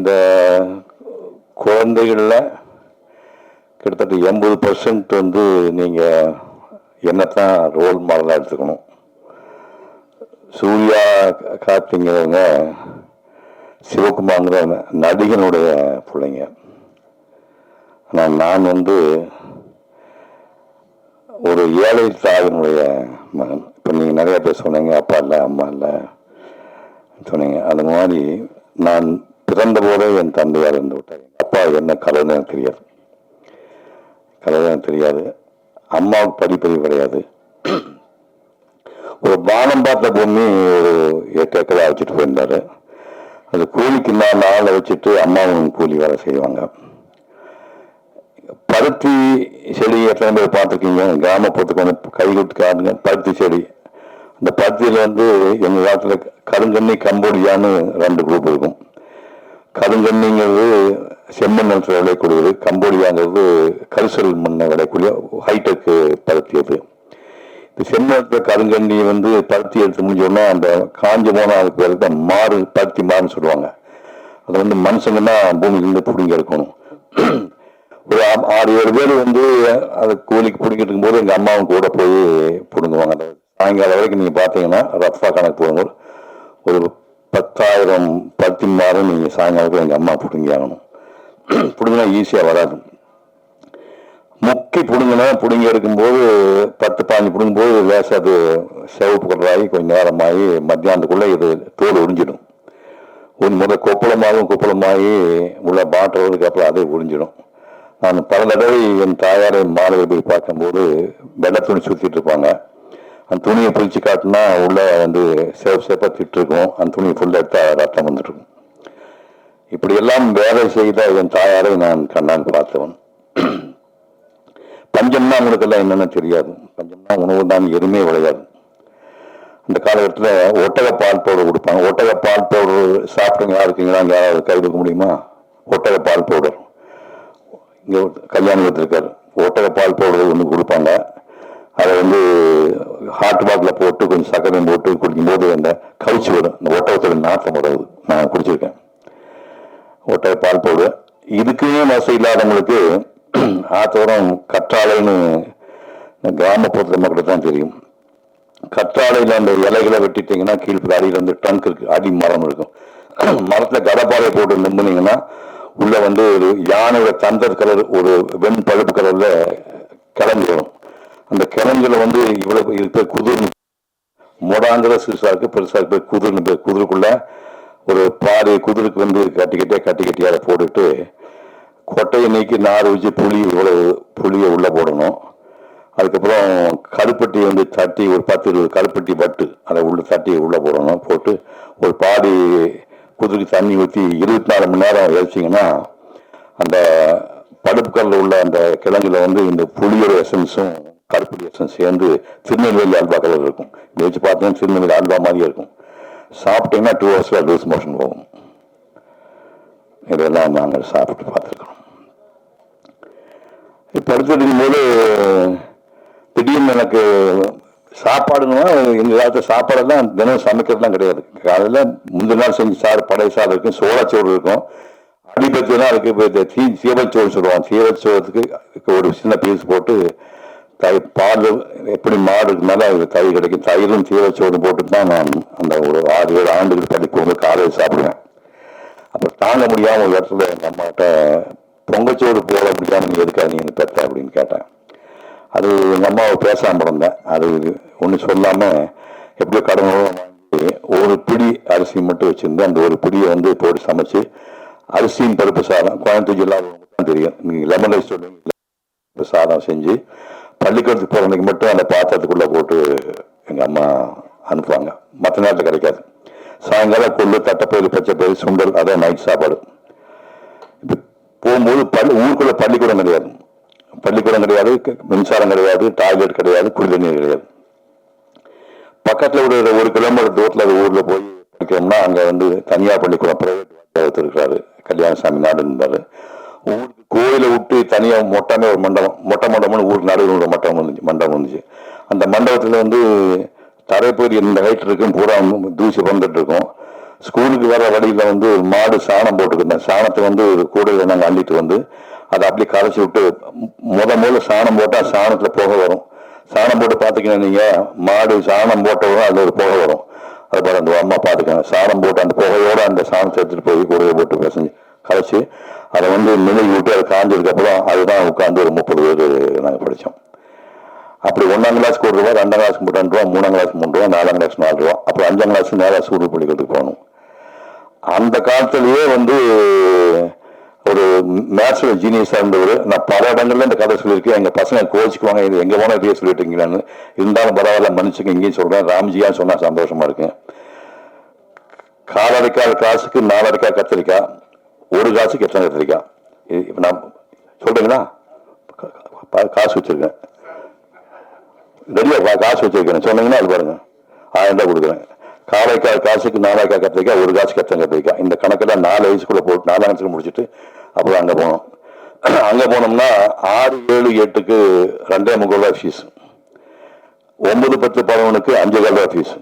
இந்த குழந்தைகளில் கிட்டத்தட்ட 80% வந்து நீங்கள் என்னத்தான் ரோல் மாடலாக எடுத்துக்கணும். சூர்யா கார்த்திங்கிறவங்க சிவகுமார்ங்கிற நடிகனுடைய பிள்ளைங்க. ஆனால் நான் வந்து ஒரு ஏழை தாயினுடைய மகன். இப்போ நீங்கள் நிறைய பேர் சொன்னீங்க, அப்பா இல்லை அம்மா இல்லை சொன்னீங்க. அது மாதிரி நான் பிறந்த போதே என் தந்தையார் இருந்து விட்டார். எங்கள் அப்பா என்ன கலன்னு தெரியாது, தெரியாது. அம்மாவுக்கு படிப்பறிவு கிடையாது. ஒரு பானம் பார்த்த பொண்ணு ஒரு 8 ஏக்கரா வச்சுட்டு போயிருந்தாரு. அது கூலிக்கு 4 ஆளை வச்சுட்டு அம்மாவும் கூலி வேலை செய்வாங்க. பருத்தி செடி எத்தனை பேர் பார்த்துருக்கீங்க? கிராமப்புறத்துக்கு வந்து கை விட்டு காட்டுங்க. பருத்தி செடி, அந்த பருத்தியில் வந்து எங்கள் காலத்தில் கருங்கண்ணி கம்போடியான்னு 2 குரூப் இருக்கும். கருங்கண்ணிங்கிறது செம்மண் நிலத்தில் விளையக்கூடியது, கம்போடியாங்கிறது கரிசல் மண்ணை விளையக்கூடிய ஹைடெக்கு பருத்தி. அது இந்த செம்மணத்தில் கருங்கண்ணி வந்து பருத்தி எடுத்து முடிஞ்சோன்னா அந்த காஞ்ச போன அதுக்கு பேருக்கு மாறு, பருத்தி மாறுன்னு சொல்லுவாங்க. அதை வந்து மனுஷங்கன்னா பூமியிலேருந்து பிடிங்க இருக்கணும். ஒரு 6-7 பேர் வந்து அதை கூலிக்கு பிடிக்கிட்டு இருக்கும்போது எங்கள் அம்மாவும் கூட போய் பிடுங்குவாங்க. அந்த சாயங்காலம் வரைக்கும் நீங்கள் பார்த்தீங்கன்னா ரஃபா கணக்கு போடும்போது ஒரு 10,000 பருத்தி மாறும் நீங்கள் சாயங்காலத்தில் எங்கள் அம்மா பிடுங்கி ஆகணும். பிடுங்கினா ஈஸியாக வராது. முக்கி பிடுங்கி எடுக்கும்போது 10-15 பிடுங்கும்போது லேசாக அது சிவப்பு கலராகி கொஞ்சம் நேரமாகி மத்தியானத்துக்குள்ளே இது தோல் உறிஞ்சிடும். முதல்ல கொப்பளமாகி உள்ள பாட்டுறதுக்கு அப்புறம் அதே உறிஞ்சிடும். நான் பல தடவை என் தாயாரை மாலையை போய் பார்க்கும்போது வெள்ளை துணி சுற்றிட்டு இருப்பாங்க. அந்த துணியை பிரித்து காட்டினா உள்ளே வந்து சேப்பாக திட்டுருக்கும். அந்த துணியை ஃபுல்லாக எடுத்தால் ரத்தம் வந்துட்டுருக்கும். இப்படியெல்லாம் வேலை செய்த என் தாயாரை நான் கண்ணான் பார்த்தவன். பஞ்சம்னா அவங்களுக்கெல்லாம் என்னென்ன தெரியாது. பஞ்சம்னா உணவு தான், எதுவுமே விளையாது. அந்த காலகட்டத்தில் ஒட்டக பால் பவுடர் கொடுப்பாங்க. ஒட்டக பால் பவுடர் சாப்பிடுங்க யாருக்குங்களா? அங்கே யாராவது கை வைக்க முடியுமா? ஒட்டக பால் பவுடர் இங்கே கல்யாணம் எடுத்திருக்காரு. ஒட்டக பால் பவுடர் ஒன்று கொடுப்பாங்க. அதை வந்து ஹாட் பாட்டில் போட்டு கொஞ்சம் சக்கரையும் போட்டு குடிக்கும்போது அந்த கவுச்சி வரும். இந்த ஒட்டகத்தோட நாட்டம் வராது. நான் குடிச்சிருக்கேன் ஒட்டக பால் பவுடர். இதுக்குமே வசதி இல்லாதவங்களுக்கு ஆத்தோரம் கற்றாழைன்னு கிராமப்புறத்தில் மக்களுக்கு தான் தெரியும். கற்றாழையில் அந்த இலைகளை வெட்டிட்டீங்கன்னா கீழ்ப்பு அடியில் வந்து ட்ரங்க் இருக்கு, அடி மரம் இருக்கும். மரத்தில் கடப்பாறை போட்டு நம்பினீங்கன்னா உள்ள வந்து ஒரு யானையோட தந்தர் கலர், ஒரு வெண் பழுப்பு கலர்ல கிழங்கு வரும். அந்த கிழங்குல வந்து இவ்வளவு இது பேர் குதிர். மொடாங்கிற சிறுசா இருக்கு, பெருசா இருக்கு, குதிர்னு பேர். குதிருக்குள்ள ஒரு பாதி குதிருக்கு வந்து கட்டி அதை போட்டுட்டு கொட்டையை நீக்கி நார் வச்சு புளியை உள்ள போடணும். அதுக்கப்புறம் கருப்பட்டி வந்து தட்டி ஒரு 10-20 கருப்பட்டி பட்டு அதை உள்ள தட்டி உள்ள போடணும். போட்டு ஒரு பாதி குதிரைக்கு தண்ணி ஊற்றி 24 மணி நேரம் எரிச்சிங்கன்னா அந்த படுப்புக்கல்ல உள்ள அந்த கிழங்குல வந்து இந்த புளியோட எசன்ஸும் கருப்பட்டி எசன்ஸ் சேர்ந்து திருநெல்வேலி அல்வா கலர் இருக்கும். இதை வச்சு பார்த்தீங்கன்னா திருநெல்வேலி அல்வா மாதிரியே இருக்கும். சாப்பிட்டீங்கன்னா 2 ஹவர்ஸில் லூஸ் மோஷன் போகும். இதெல்லாம் நாங்கள் சாப்பிட்டு பார்த்துருக்கோம். படுத்துருக்கும் போது திடீர்னு எனக்கு சாப்பாடுன்னா எங்கள் காலத்தில் சாப்பாடெல்லாம் தினம் சமைக்கிறதுலாம் கிடையாது. காலையில் முந்தின நாள் செஞ்சு பழைய சாதம் இருக்கும், சோளச்சோறு இருக்கும், அடிப்பத்திலாம் இருக்குது. இப்போ சீவச்சோறு சொல்லுவாங்க. சீவச்சோறத்துக்கு ஒரு சின்ன பீஸ் போட்டு பால் எப்படி மாடுக்கு மேலே தயிர் கிடைக்கும். தயிரும் சீவச்சோறும் போட்டு தான் நான் அந்த ஒரு 6-7 ஆண்டுகள் படிக்கும்போது காலையில் சாப்பிடுவேன். அப்புறம் தாங்க முடியாமல் ஒரு இடத்துல எங்கள் அம்மாட்ட பொங்கச்சோறு போட முடியாமல் நீ எதுக்காக நீ பெற்ற அப்படின்னு கேட்டேன். அது எங்கள் அம்மாவை பேசாமல் இருந்தேன். அது ஒன்றும் சொல்லாமல் எப்படியோ கடனோடு வாங்கி ஒரு பிடி அரிசி மட்டும் வச்சுருந்தேன். அந்த ஒரு பிடியை வந்து போட்டு சமைச்சு அரிசியும் பருப்பு சாதம், கோயம்புத்தூர் ஜில்லாவுக்கு தான் தெரியும், நீங்கள் லெமன் ரைஸ் சொல்லுவீங்க, சாதம் செஞ்சு பள்ளிக்கூடத்துக்கு போகிறதுக்கு மட்டும் அந்த பாத்திரத்துக்குள்ளே போட்டு எங்கள் அம்மா அனுப்புவாங்க. மற்ற நேரத்தில் கிடைக்காது. சாயங்காலம் கொள்ளு, தட்டைப்பயிறு, பச்சைப்பயிறு, சுண்டல், அதான் நைட் சாப்பாடு. இப்போ போகும்போது ஊருக்குள்ளே பள்ளிக்கூடம் கிடையாது, மின்சாரம் கிடையாது, டாய்லெட் கிடையாது, குடிநீர் கிடையாது. பக்கத்தில் ஒரு 1 கிலோமீட்டர் தூரத்தில் அது ஊரில் போய் படிக்கிறோம்னா அங்கே வந்து தனியார் பள்ளிக்கூடம் பிரைவேட் இருக்கிறாரு, கல்யாணசாமி நாடு இருந்தார். ஊருக்கு கோயிலை விட்டு தனியாக மொட்டமே ஒரு மண்டபம்னு ஊருக்கு நடுவில் ஒரு மண்டபம் வந்துச்சு. அந்த மண்டபத்தில் வந்து தரைப்பயிர் இந்த ஹைட் இருக்கும், பூரா தூசி வந்துட்டு இருக்கும். ஸ்கூலுக்கு வர வழியில் வந்து மாடு சாணம் போட்டுக்கிட்டேன். சாணத்தை வந்து கூடையில் நாங்கள் அள்ளிட்டு வந்து அதை அப்படியே கரைச்சி விட்டு முதல்ல சாணம் போட்டால் சாணத்தில் புகை வரும். சாணம் போட்டு பார்த்துக்கணும் நீங்கள், மாடு சாணம் போட்டவுடன் அதில் ஒரு புகை வரும். அதை பாரு அந்த அம்மா பார்த்துக்கணும். சாணம் போட்டு அந்த புகையோடு அந்த சாணத்தை எடுத்துகிட்டு போய் கூடையை போட்டு பிசைஞ்சு கரைச்சி அதை வந்து மிளகி விட்டு அதை காஞ்சதுக்கப்புறம் அதுதான் உட்காந்து ஒரு 30 பேர் நாங்கள் படித்தோம். அப்படி 1ஆம் கிளாஸ்க்கு 1 ரூபா, 2ஆம் கிளாஸ்க்கு 2 ரூபா, 3ஆம் கிளாஸ் 3 ரூபா, 4ஆம் கிளாஸ் 4 ரூபா, அப்புறம் 5ஆம் கிளாஸ் நேராக சூடு பள்ளிக்கூடத்துக்கு போகணும். அந்த காலத்திலேயே வந்து ஒரு மேத்ஸில் ஜீனியஸாக இருந்தவர். நான் பல இடங்கள்ல இந்த கதை சொல்லியிருக்கேன். எங்கள் பசங்க கோச்சிக்குவாங்க, இது எங்கே போனால் இதே சொல்லிட்டீங்களான்னு. இருந்தாலும் பரவாயில்ல, மன்னிச்சுங்க, இங்கேயும் சொல்கிறேன். ராம்ஜியா சொன்னால் சந்தோஷமா இருக்கு. காலரைக்கால் காசுக்கு 4 அரைக்காய் கத்திரிக்காய், 1 காசுக்கு எத்தனை கத்திரிக்காய்? இப்போ நான் சொல்றீங்களா? காசு வச்சிருக்கேன், ரெடியா காசு வச்சிருக்கேன் சொன்னீங்கன்னா அது பாருங்க 1000 ரூபாய் கொடுக்குறேன். காலைக்கால் காசுக்கு 4 அரைக்காய் கத்திரிக்காய், 1 காசுக்கு எத்தனை கத்திரிக்காய்? இந்த கணக்கெல்லாம் 4 வயசுக்குள்ள போட்டு 4ஆம் கிளாஸுக்கு முடிச்சுட்டு அப்புறம் அங்கே போனோம். அங்கே போனோம்னா 6, 7, 8க்கு 2.25 ரூபா ஃபீஸ், 9, 10, 11க்கு 5.25 ரூபா ஃபீஸ்.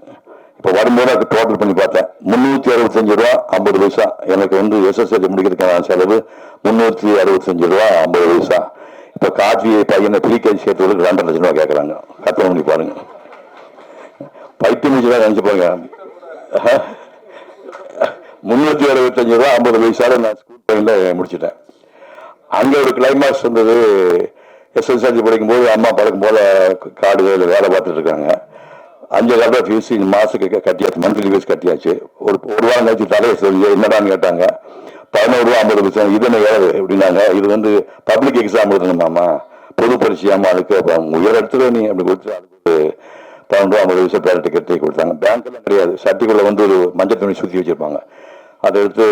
இப்போ வரும்போது அதுக்கு டோட்டல் பண்ணி பார்த்தேன், 365 ரூபா 50 பைசா. எனக்கு வந்து SSLC முடிக்கிறதுக்கான செலவு 365 ரூபா 50 பைசா. இப்போ காஃபி பையனை ப்ரீகேஜி சேர்த்துவதுக்கு 2.5 லட்சம் ரூபா கேட்குறாங்க. கற்பனை பண்ணி பாருங்க, பைத்தியம் முடிச்சுதான் நினைச்சுப்பாங்க. 365 ரூபா 50 பைசால நான் ஸ்கூல் டைமில் முடிச்சுட்டேன். அங்கே ஒரு கிளைமாக்ஸ் இருந்தது. SSLC படிக்கும்போது அம்மா பழக்கம் போல காடுகளில் வேலை பார்த்துட்டு இருக்காங்க. 5,000 ரூபாய் ஃபீஸ் இந்த மாதத்துக்கு கட்டியாச்சு, மந்த்லி ஃபீஸ் கட்டியாச்சு. ஒரு வாரம் கழிச்சு தலையை சொல்லி என்னடான்னு கேட்டாங்க. 11 ரூபா 50 பைசா. இது என்ன ஏழு அப்படின்னாங்க. இது வந்து பப்ளிக் எக்ஸாம் எழுதணுமாம்மா, பொது பரிசையாமா, அதுக்கு உயர் இடத்துல நீ அப்படி கொடுத்து அதுக்கு 11 ரூபா 50 பைசா பேர டிக்கெட்டை கொடுத்தாங்க. பேங்க்லாம் கிடையாது, சர்டிக்குள்ள வந்து ஒரு மஞ்சள் துணி சுற்றி வச்சிருப்பாங்க, அதை எடுத்து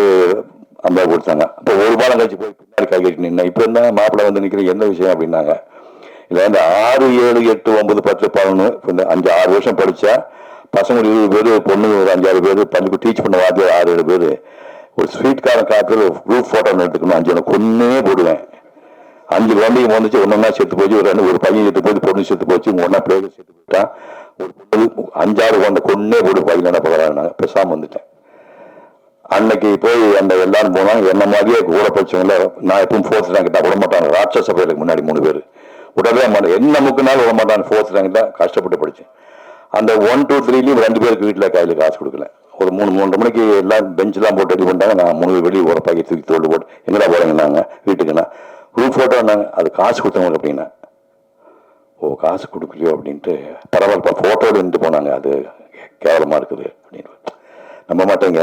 50 கொடுத்தாங்க. இப்போ ஒரு வாரம் கழிச்சு போய் பின்னாடி கை கட்டி நின்று இப்போ என்ன மாப்பிள்ளை வந்து நிற்கிற என்ன விஷயம் அப்படின்னாங்க. இல்லை இந்த 6, 7, 8, 9, 10, 11 இந்த 5-6 வருஷம் படித்தா பசங்க 20 பேர், பொண்ணுங்க ஒரு 5-6 பேர், பள்ளிக்கு டீச் பண்ண வாத்தியார் 6-7 பேர். ஒரு ஸ்வீட்காரன் காப்பில் ஒரு குரூப் ஃபோட்டோ எடுத்துக்கணும். 5 கொன்னே போடுவேன். 5 குழந்தைங்க வந்துச்சு, ஒன்றா செத்து போச்சு. ஒரு பையன் செத்து போச்சு, பொண்ணு செத்து போச்சு, ஒன்றா பிள்ளைங்க செத்து போயிட்டான். ஒரு பொண்ணு 5-6 குழந்தை கொன்னே போடு பையன் என்ன பகறாங்க. பேசாமல் வந்துட்டேன். அன்னைக்கு போய் அந்த எல்லாரும் போனாங்க. என்ன மாதிரியே கூட படிச்சவங்கள நான் எப்பவும் 4th ரேங்க் கிட்ட விட மாட்டாங்க. ராட்சச பயிலுக்கு முன்னாடி 3 பேர் விடவே மாட்டேன். என்ன முக்குனாலும் விட மாட்டாங்க. 4th ரேங்க் தான் கஷ்டப்பட்டு படித்தேன். அந்த 1, 2, 3லையும் 2 பேருக்கு வீட்டில் கையில் காசு கொடுக்கல. ஒரு 3-3:30 மணிக்கு எல்லாம் பெஞ்செலாம் போட்டு ரெடி பண்ணிட்டாங்க. நான் 3 வெளியே ஒரு பாக்கி தூக்கி தோல்டு போட்டு எங்கடா போறேங்கன்னாங்க. வீட்டுக்குண்ணா குரூப் ஃபோட்டோ இருந்தாங்க. அது காசு கொடுத்தவங்க அப்படின்னா, ஓ காசு கொடுக்கலையோ அப்படின்ட்டு பரவாயில்ல ஃபோட்டோடு இருந்து போனாங்க. அது கேவலமாக இருக்குது அப்படின்னு நம்ப மாட்டேங்க.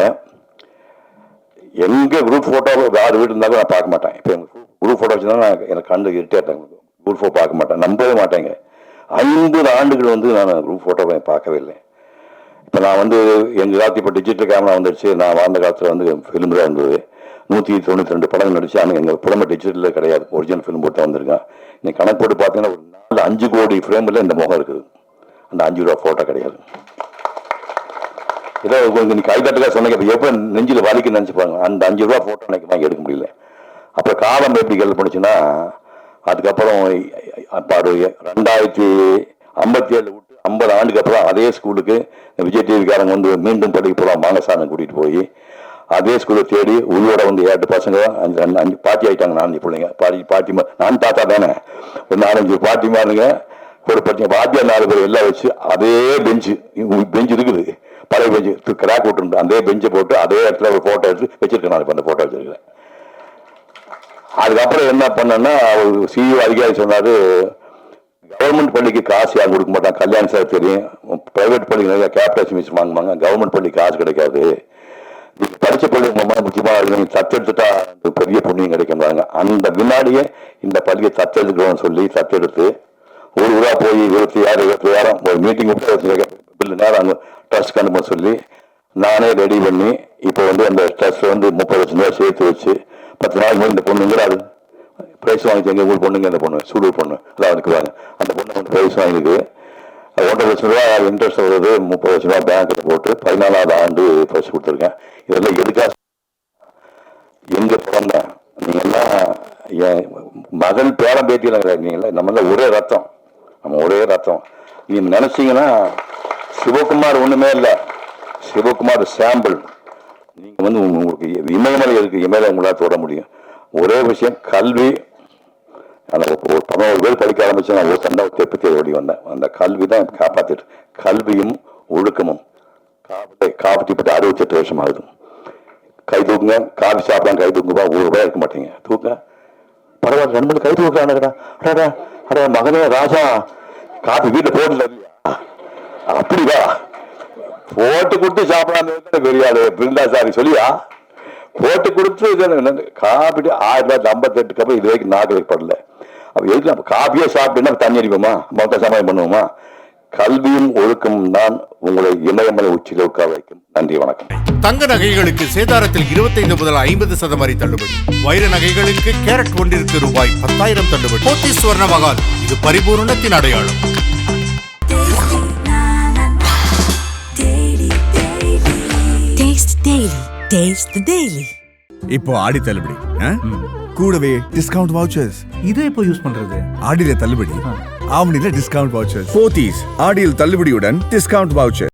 எங்கே குரூப் ஃபோட்டோ யார் வீடு இருந்தாலும் நான் பார்க்க மாட்டேன். இப்போ எங்கள் குரூப் ஃபோட்டோ வச்சுருந்தா நான் எனக்கு கண்டு இருட்டாங்க. குரூப் ஃபோட்டோ பார்க்க மாட்டேன், நம்பவே மாட்டேங்க. 50 ஆண்டுகள் வந்து நான் குரூப் ஃபோட்டோவை பார்க்கவே இல்லை. இப்போ நான் வந்து எங்கள் காலத்து இப்போ டிஜிட்டல் கேமரா வந்துடுச்சு. நான் வாழ்ந்த காலத்தில் வந்து ஃபிலிம் தான் இருந்தது. 192 படங்கள் நடிச்சு. ஆனால் எங்கள் புலமை டிஜிட்டலில் கிடையாது, ஒரிஜினல் ஃபிலிம் போட்டு வந்திருக்கேன். நீங்கள் கணக்கு போட்டு பார்த்தீங்கன்னா ஒரு 4-5 கோடி ஃப்ரேமில் இந்த முகம் இருக்குது. அந்த 5 ரூபா ஃபோட்டோ கிடையாது. ஏதோ உங்களுக்கு நீ கைதட்டுக்காக சொன்னீங்க. இப்போ எப்போ நெஞ்சில் வலிக்குன்னு நினச்சிப்பாங்க. அந்த 5 ரூபா ஃபோட்டோ எனக்கு வாங்கி எடுக்க முடியல. அப்புறம் காலம் எப்படி கேள்வி பண்ணுச்சுன்னா, அதுக்கப்புறம் 2057 விட்டு 50 ஆண்டுக்கு அப்புறம் அதே ஸ்கூலுக்கு விஜய் டிவிக்காரங்க வந்து மீண்டும் படிக்க போகலாம் மாங்கசாமி கூட்டிகிட்டு போய் அதே ஸ்கூலை தேடி உள்ளோட வந்து 8 பசங்க 5 பாட்டி ஆகிட்டாங்க. 4 பிள்ளைங்க பாட்டிமா. நான் தாத்தா தானே, ஒரு 4-5 பாட்டிமாருங்க கூட படிச்ச வாத்தியார் 4 பேர் எல்லாம் வச்சு அதே பெஞ்சு இருக்குது, பழைய பெஞ்சு கிராக் விட்டுருந்து அதே பெஞ்சை போட்டு அதே இடத்துல ஒரு ஃபோட்டோ எடுத்து வச்சிருக்கேன். நான் இப்போ அந்த ஃபோட்டோ வச்சிருக்கிறேன். அதுக்கப்புறம் என்ன பண்ணேன்னா, அவர் CEO அதிகாரி சொன்னார், கவர்மெண்ட் பள்ளிக்கு காசு யாரும் கொடுக்க மாட்டாங்க. கல்யாணம் சார் தெரியும், பிரைவேட் பள்ளிக்கு நிறைய கேபிடேஷன் வச்சு வாங்குவாங்க. கவர்மெண்ட் பள்ளிக்கு காசு கிடைக்காது. நீங்கள் படித்த பள்ளி உங்கள் முக்கியமாக நீங்கள் தத்தெடுத்துட்டா பெரிய புண்ணியம் கிடைக்கும்றாங்க. அந்த முன்னாடியே இந்த பள்ளியை தத்தெடுக்கணும்னு சொல்லி தத்தெடுத்து ஒரு ஊரா போய் 26,000 ஒரு மீட்டிங் பில்லு நேரம் அங்கே ட்ரஸ்ட் அனுப்ப சொல்லி நானே ரெடி பண்ணி இப்போ வந்து அந்த ட்ரஸ்ட் வந்து 30 லட்சம் ரூபாய் சேர்த்து வச்சு 10 நாள் இந்த பொண்ணுங்கிறாரு ப்ரைஸ் வாங்கிச்சு. எங்கள் ஊர் பொண்ணுங்க அந்த பொண்ணு சூடூர் பொண்ணு அதான் இருக்குவாங்க. அந்த பொண்ணு வந்து ப்ரைஸ் வாங்கிருக்கு. 1.5 லட்சம் ரூபா இன்ட்ரெஸ்ட் வருது. 30 லட்சம் ரூபா பேங்க்கில் போட்டு 14வது ஆண்டு பரிசு கொடுத்துருக்கேன். இதெல்லாம் எதுக்காக எங்கே பிறந்தேன்? நீங்கள்லாம் என் மகன் பேரம் பேட்டியில் நீங்களா நம்மளாம் ஒரே ரத்தம், நம்ம ஒரே ரத்தம். நீங்கள் நினச்சிங்கன்னா சிவகுமார் ஒன்றுமே இல்லை, சிவகுமார் சாம்பிள். நீங்கள் வந்து உங்களுக்கு இமயமலை இருக்குது, இமயமலை உங்களால் தொட முடியும். ஒரே விஷயம், கல்வி. அந்த ஒரு 11 பேர் படிக்க ஆரம்பிச்சு நான் ஒரு தண்டை பற்றி ஓடி வந்தேன். அந்த கல்வி தான் காப்பாற்றிட்டு. கல்வியும் ஒழுக்கமும். காப்பி பற்றி 68 வருஷம் ஆகுது. கை தூக்குங்க, காஃபி சாப்பிடலாம், கை தூக்குப்பா, ₹1 இருக்க மாட்டீங்க. தூக்க பரவாயில்ல, 2 மணி கை தூக்கலாம்டா. அடா மகனே ராஜா, காஃபி வீட்டில் போடல இல்லையா? அப்படிவா போட்டு கொடுத்து சாப்பிடாம பெரியாரு பிருந்தாசாரி சொல்லியா போட்டு கொடுத்து காப்பிட்டு 1958 கப்பல் இது வரைக்கும் நாக்கு வைக்கப்படல. அப்ப எதுக்கு நம்ம காப்பியே சாப்பிட்டுன்னா தண்ணி அடிப்போமா, மொத்த சமாளம் பண்ணுவோமா? கல்வியும் ஒழுக்கமும் தான் உங்களை இமயமலை உச்சியில் உட்கார வைக்கும். நன்றி, வணக்கம். தங்க நகைகளுக்கு சேதாரத்தில் 25 முதல் 50% வரை தள்ளுபடி. வைர நகைகளுக்கு கேரட் ஒன்றிற்கு ₹10,000 தள்ளுபடி. போத்தி சுவர்ண மகால், இது பரிபூரணத்தின் அடையாளம். இப்போ ஆடி தள்ளுபடி, கூடவே டிஸ்கவுண்ட் வவுச்சர்ஸ். இதை எப்போ யூஸ் பண்றது? ஆடியில தள்ளுபடி, ஆவணியில டிஸ்கவுண்ட் வவுச்சர்ஸ். போத்தீஸ் ஆடியில் தள்ளுபடியுடன் டிஸ்கவுண்ட் வவுச்சர்.